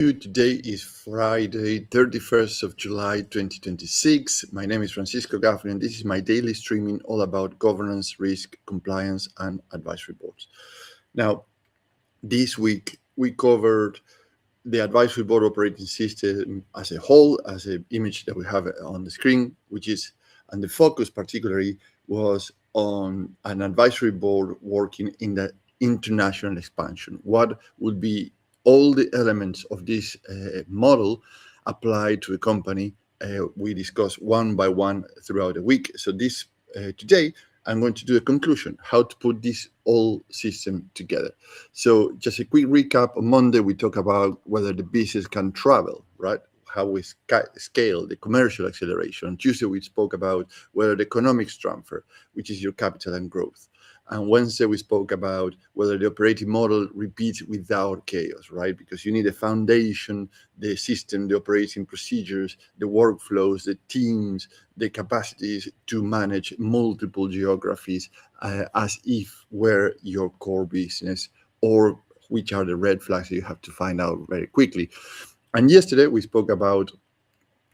Today is Friday, 31st of July 2026. My name is Francisco Gaffney, and this is my daily streaming all about governance, risk, compliance, and advisory boards. Now, this week we covered the advisory board operating system as a whole, as an image that we have on the screen, and the focus particularly was on an advisory board working in the international expansion. What would be all the elements of this model applied to a company? We discuss one by one throughout the week. So today, I'm going to do a conclusion, how to put this whole system together. So just a quick recap. On Monday, we talk about whether the business can travel, right? How we scale the commercial acceleration. On Tuesday, we spoke about whether the economics transfer, which is your capital and growth. And Wednesday, we spoke about whether the operating model repeats without chaos, right? Because you need a foundation, the system, the operating procedures, the workflows, the teams, the capacities to manage multiple geographies as if were your core business, or which are the red flags you have to find out very quickly. And yesterday, we spoke about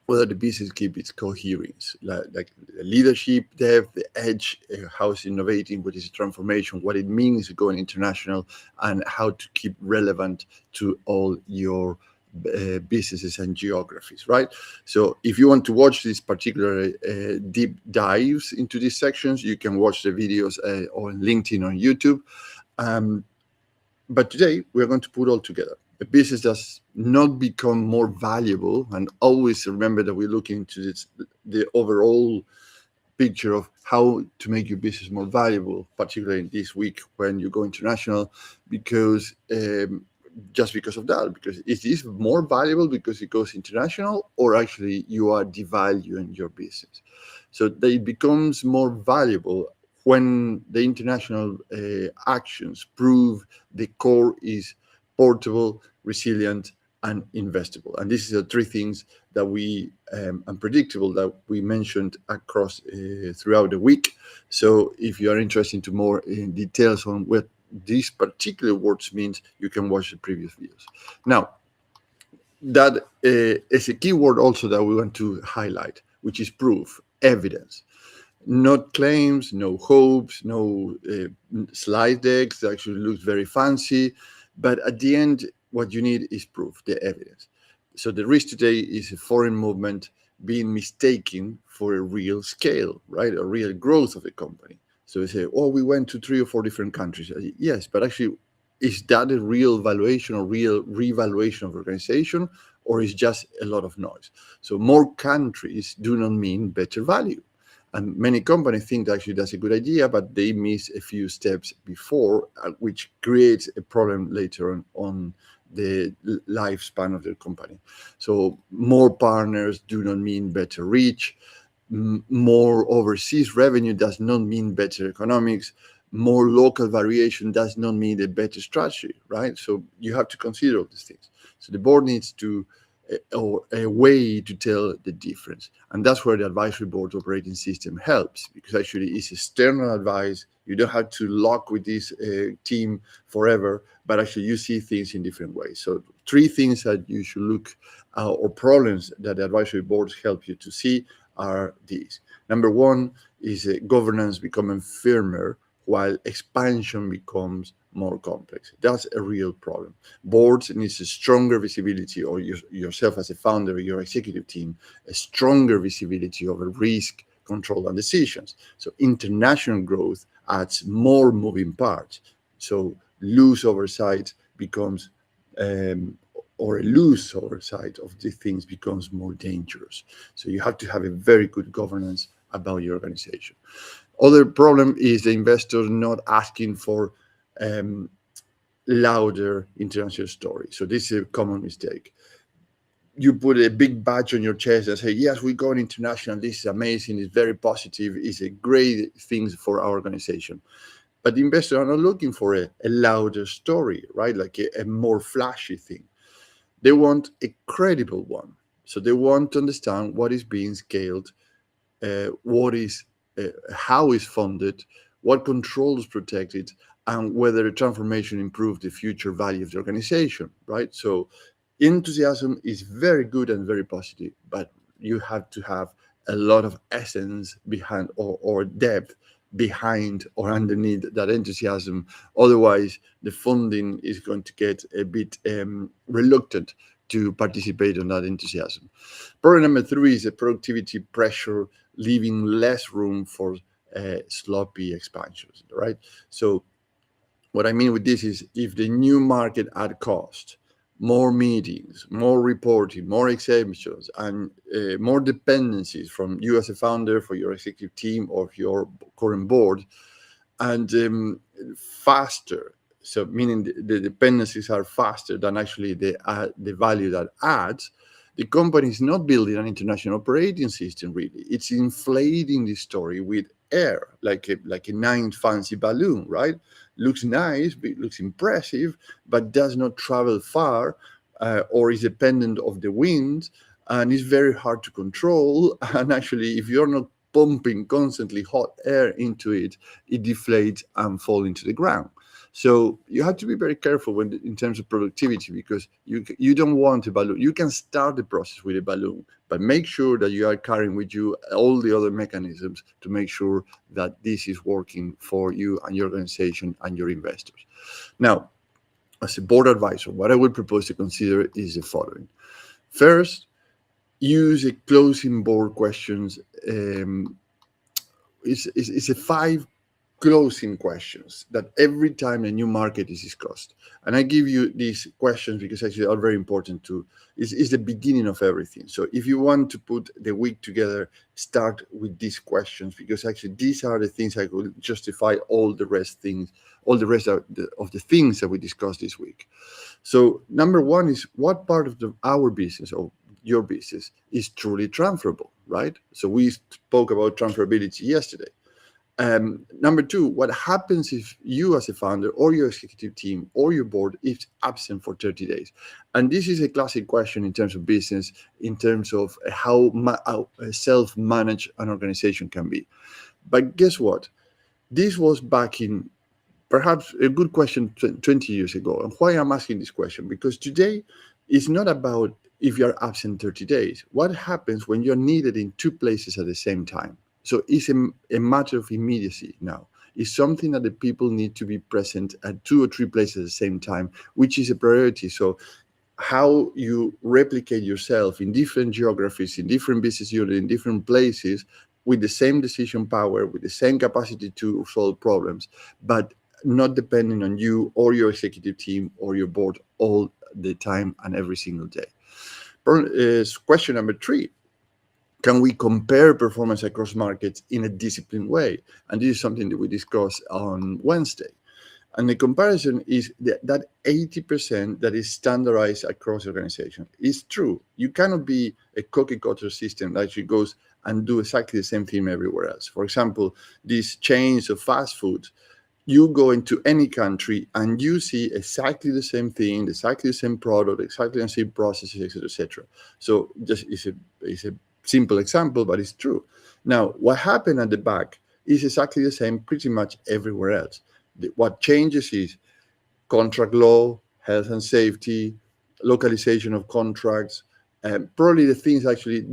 whether the business keep its coherence, like the leadership, depth, the edge, how it's innovating, what is transformation, what it means going international, and how to keep relevant to all your businesses and geographies, right? So if you want to watch these particular deep dives into these sections, you can watch the videos on LinkedIn or YouTube. But today we're going to put all together. A business does not become more valuable, and always remember that we're looking into the overall picture of how to make your business more valuable, particularly this week when you go international, because just because of that, because is this more valuable because it goes international, or actually you are devaluing your business? So that it becomes more valuable when the international actions prove the core is portable, resilient, and investable. And this is the three things that we and predictable that we mentioned across throughout the week. So if you are interested to more in details on what these particular words means, you can watch the previous videos. Now, that is a keyword also that we want to highlight, which is proof, evidence. Not claims, no hopes, no slide decks that actually looks very fancy. But at the end, what you need is proof, the evidence. So the risk today is a foreign movement being mistaken for a real scale, right? A real growth of the company. So we say, oh, we went to 3 or 4 different countries. Yes, but actually, is that a real valuation or real revaluation of organization, or is just a lot of noise? So more countries do not mean better value. And many companies think that actually that's a good idea, but they miss a few steps before, which creates a problem later on the lifespan of their company. So more partners do not mean better reach. More overseas revenue does not mean better economics. More local variation does not mean a better strategy, right? So you have to consider all these things. So the board needs to or a way to tell the difference. And that's where the advisory board operating system helps, because actually it's external advice. You don't have to lock with this team forever, but actually you see things in different ways. So 3 things that you should look or problems that the advisory boards help you to see are these. Number 1 is governance becoming firmer while expansion becomes more complex. That's a real problem. Boards needs a stronger visibility, or yourself as a founder, your executive team, a stronger visibility over risk, control, and decisions. So international growth adds more moving parts. So loose oversight becomes or a loose oversight of the things becomes more dangerous. So you have to have a very good governance about your organization. Other problem is the investor not asking for louder international story. So this is a common mistake. You put a big badge on your chest and say, yes, we're going international. This is amazing. It's very positive. It's a great thing for our organization. But the investors are not looking for a louder story, right? Like a more flashy thing. They want a credible one. So they want to understand what is being scaled, how is funded, what controls protected, and whether the transformation improved the future value of the organization, right? So Enthusiasm is very good and very positive, but you have to have a lot of essence behind, or depth behind or underneath that enthusiasm. Otherwise, the funding is going to get a bit reluctant to participate on that enthusiasm. Problem number three is the productivity pressure, leaving less room for sloppy expansions, right? So what I mean with this is, if the new market add cost, more meetings, more reporting, more exemptions, and more dependencies from you as a founder, for your executive team, or your current board, and faster. So meaning the dependencies are faster than actually the value that adds. The company is not building an international operating system, really. It's inflating the story with air, like a nice fancy balloon, right? Looks nice, looks impressive, but does not travel far, or is dependent of the wind, and is very hard to control. And actually, if you're not pumping constantly hot air into it, it deflates and fall into the ground. So you have to be very careful in terms of productivity, because you don't want a balloon. You can start the process with a balloon, but make sure that you are carrying with you all the other mechanisms to make sure that this is working for you and your organization and your investors. Now, as a board advisor, what I would propose to consider is the following. First, use a closing board questions. It's a 5 closing questions that every time a new market is discussed. And I give you these questions because actually are very important to, is the beginning of everything. So if you want to put the week together, start with these questions, because actually these are the things that will justify all the rest of the things that we discussed this week. So number one is, what part of our business, or your business, is truly transferable, right? So we spoke about transferability yesterday. Number two, what happens if you as a founder, or your executive team, or your board is absent for 30 days? And this is a classic question in terms of business, in terms of how self-managed an organization can be. But guess what? This was back in, perhaps a good question 20 years ago. And why I'm asking this question? Because today it's not about if you're absent 30 days. What happens when you're needed in 2 places at the same time? So it's a matter of immediacy now. It's something that the people need to be present at 2 or 3 places at the same time, which is a priority. So how you replicate yourself in different geographies, in different business units, in different places, with the same decision power, with the same capacity to solve problems, but not depending on you or your executive team or your board all the time and every single day. Question number 3. Can we compare performance across markets in a disciplined way? And this is something that we discussed on Wednesday. And the comparison is that 80% that is standardized across organizations. It's true. You cannot be a cookie-cutter system that actually goes and do exactly the same thing everywhere else. For example, these chains of fast food, you go into any country and you see exactly the same thing, exactly the same product, exactly the same processes, etc., etc. So just it's a simple example, but it's true. Now, what happened at the back is exactly the same pretty much everywhere else. What changes is contract law, health and safety, localization of contracts, and probably the things actually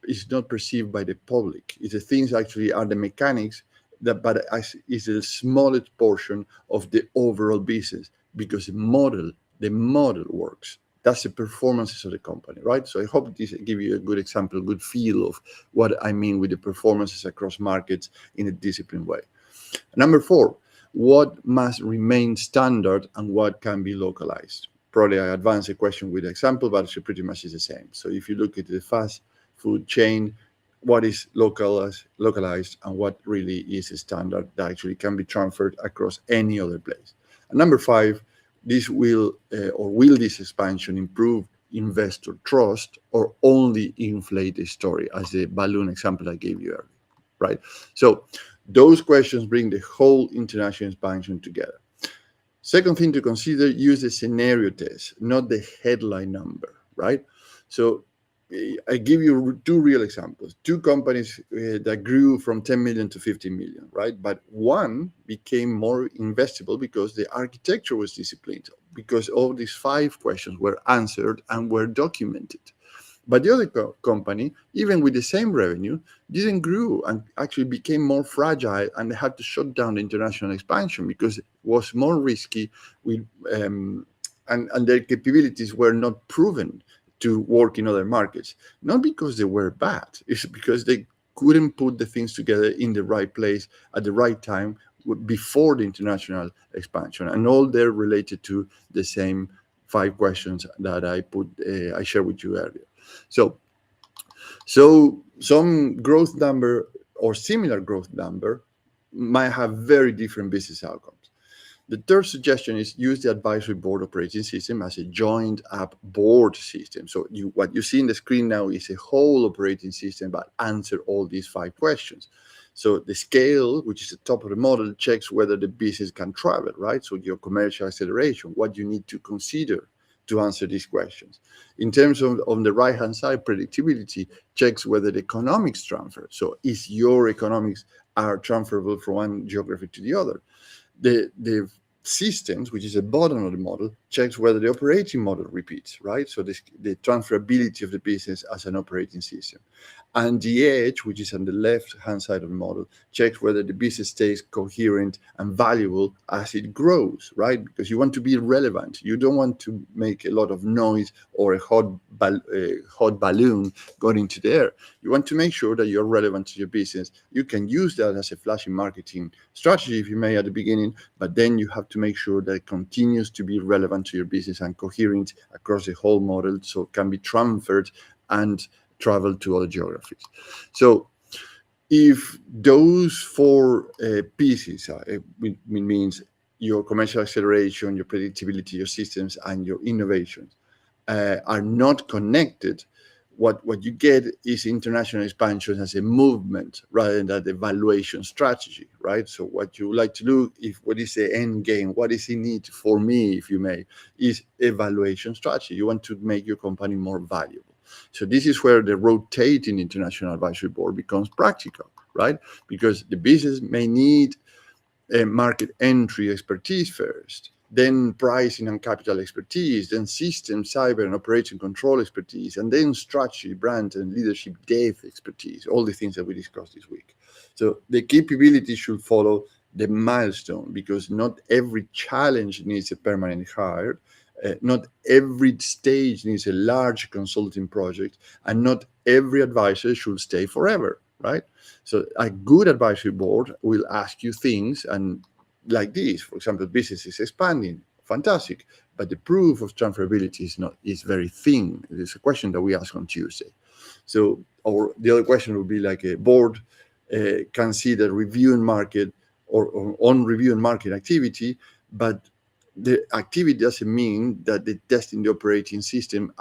is not perceived by the public. It's the things actually are the mechanics that, but is the smallest portion of the overall business, because the model works. That's the performances of the company, right? So I hope this give you a good example, a good feel of what I mean with the performances across markets in a disciplined way. Number 4, what must remain standard and what can be localized? Probably I advance the question with an example, but it pretty much is the same. So if you look at the fast food chain, what is localized and what really is a standard that actually can be transferred across any other place? And number 5, will this expansion improve investor trust or only inflate the story, as the balloon example I gave you earlier, right? So those questions bring the whole international expansion together. Second thing to consider, use the scenario test, not the headline number, right? So I give you 2 real examples. 2 companies that grew from 10 million to 50 million, right? But one became more investable because the architecture was disciplined. because all these 5 questions were answered and were documented. But the other company, even with the same revenue, didn't grow and actually became more fragile, and they had to shut down the international expansion because it was more risky. With and their capabilities were not proven to work in other markets. Not because they were bad; it's because they couldn't put the things together in the right place at the right time before the international expansion, and all they're related to the same 5 questions that I shared with you earlier. So, so some growth number or similar growth number might have very different business outcomes. The third suggestion is use the advisory board operating system as a joined up board system. So what you see in the screen now is a whole operating system that answer all these 5 questions. So the scale, which is the top of the model, checks whether the business can travel, right? So your commercial acceleration, what you need to consider to answer these questions. In terms of on the right-hand side, predictability checks whether the economics transfer. So is your economics are transferable from one geography to the other. The systems, which is the bottom of the model, checks whether the operating model repeats, right? So the transferability of the business as an operating system. And the edge, which is on the left-hand side of the model, checks whether the business stays coherent and valuable as it grows, right? Because you want to be relevant. You don't want to make a lot of noise or a hot balloon going into the air. You want to make sure that you're relevant to your business. You can use that as a flashy marketing strategy, if you may, at the beginning, but then you have to make sure that it continues to be relevant to your business and coherent across the whole model, so it can be transferred and travel to other geographies. So if those 4 pieces, it means your commercial acceleration, your predictability, your systems, and your innovations are not connected, what you get is international expansion as a movement rather than the valuation strategy, right? So what you like to do, what is the end game, what is in it for me, if you may, is evaluation strategy. You want to make your company more valuable. So this is where the rotating international advisory board becomes practical, right? Because the business may need a market entry expertise first, then pricing and capital expertise, then system, cyber, and operation control expertise, and then strategy, brand, and leadership depth expertise, all the things that we discussed this week. So the capability should follow the milestone, because not every challenge needs a permanent hire. Not every stage needs a large consulting project, and not every advisor should stay forever, right? So a good advisory board will ask you things, and like this, for example, business is expanding, fantastic, but the proof of transferability is very thin. It is a question that we ask on Tuesday. So, or the other question would be like a board can see the reviewing market or on reviewing market activity, but the activity doesn't mean that the testing the operating system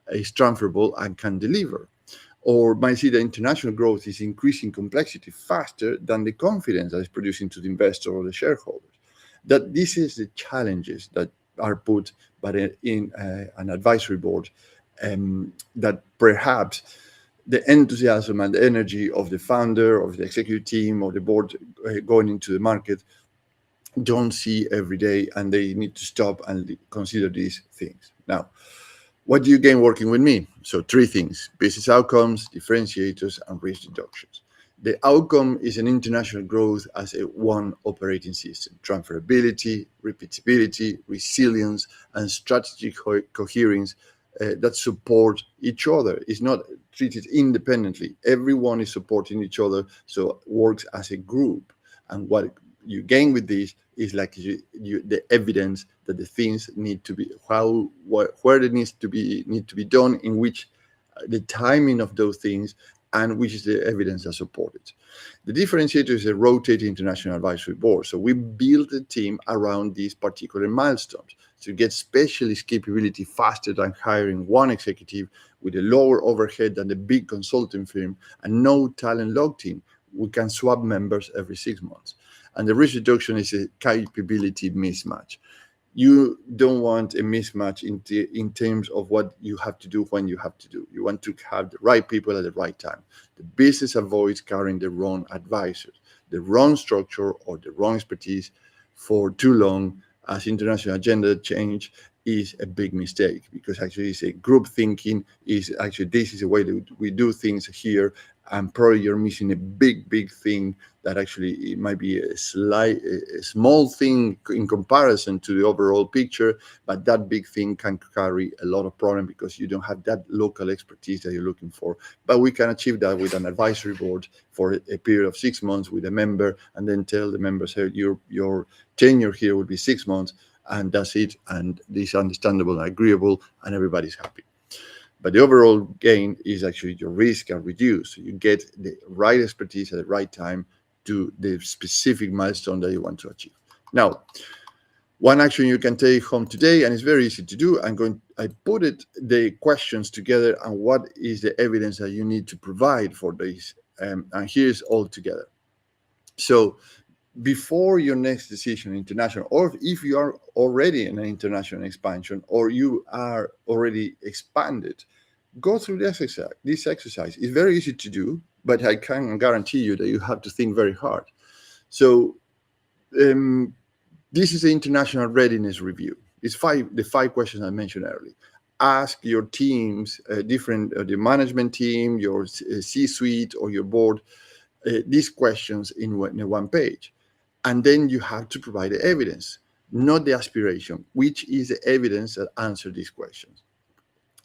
is transferable and can deliver. Or might see that international growth is increasing complexity faster than the confidence that is producing to the investor or the shareholders. That this is the challenges that are put by in an advisory board, that perhaps the enthusiasm and the energy of the founder, of the executive team, or the board going into the market don't see every day, and they need to stop and consider these things. Now, what do you gain working with me? So 3 things: business outcomes, differentiators, and risk reductions. The outcome is an international growth as a one operating system, transferability, repeatability, resilience, and strategic coherence that support each other. It's not treated independently. Everyone is supporting each other, so it works as a group. And what you gain with this is like the evidence that the things need to be where it need to be done, in which the timing of those things, and which is the evidence that support it. The differentiator is a rotating international advisory board. So we build a team around these particular milestones to get specialist capability faster than hiring one executive, with a lower overhead than the big consulting firm, and no talent locked in. We can swap members every 6 months. And the risk reduction is a capability mismatch. You don't want a mismatch in terms of what you have to do when you have to do. You want to have the right people at the right time. The business avoids carrying the wrong advisors, the wrong structure, or the wrong expertise for too long, as international agenda change is a big mistake, because actually it's a group thinking, is actually this is the way that we do things here, and probably you're missing a big thing that actually it might be a small thing in comparison to the overall picture, but that big thing can carry a lot of problem because you don't have that local expertise that you're looking for. But we can achieve that with an advisory board for a period of 6 months with a member, and then tell the members, hey, your tenure here will be 6 months, and that's it, and this is understandable and agreeable, and everybody's happy. But the overall gain is actually your risk are reduced. You get the right expertise at the right time to the specific milestone that you want to achieve. Now, one action you can take home today, and it's very easy to do. I put the questions together and what is the evidence that you need to provide for this. And here's all together. So before your next decision international, or if you are already in an international expansion, or you are already expanded, go through this exercise. This exercise is very easy to do, but I can guarantee you that you have to think very hard. So this is the international readiness review. It's the five questions I mentioned earlier. Ask your teams, the management team, your C-suite, or your board, these questions in one page. And then you have to provide the evidence, not the aspiration, which is the evidence that answers these questions.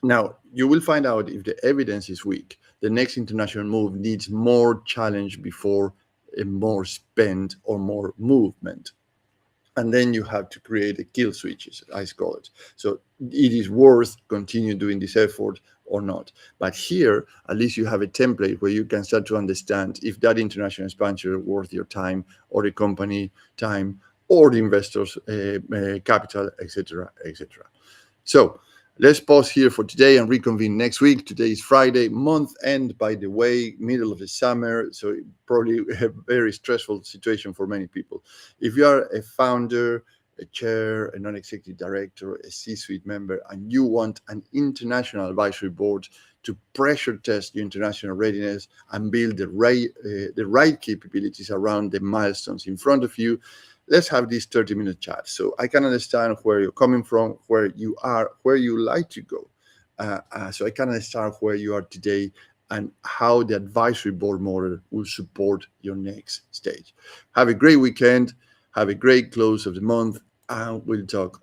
Now, you will find out if the evidence is weak. The next international move needs more challenge before more spend or more movement. And then you have to create a kill switches, I call it. So it is worth continue doing this effort or not. But here, at least you have a template where you can start to understand if that international expansion is worth your time, or the company time, or the investors' capital, etc., etc. So let's pause here for today and reconvene next week. Today is Friday, month end, by the way, middle of the summer. So probably a very stressful situation for many people. If you are a founder, a chair, a non-executive director, a C-suite member, and you want an international advisory board to pressure test your international readiness and build the right capabilities around the milestones in front of you, let's have this 30-minute chat. So I can understand where you're coming from, where you are, where you like to go. So I can understand where you are today and how the advisory board model will support your next stage. Have a great weekend. Have a great close of the month, and we'll talk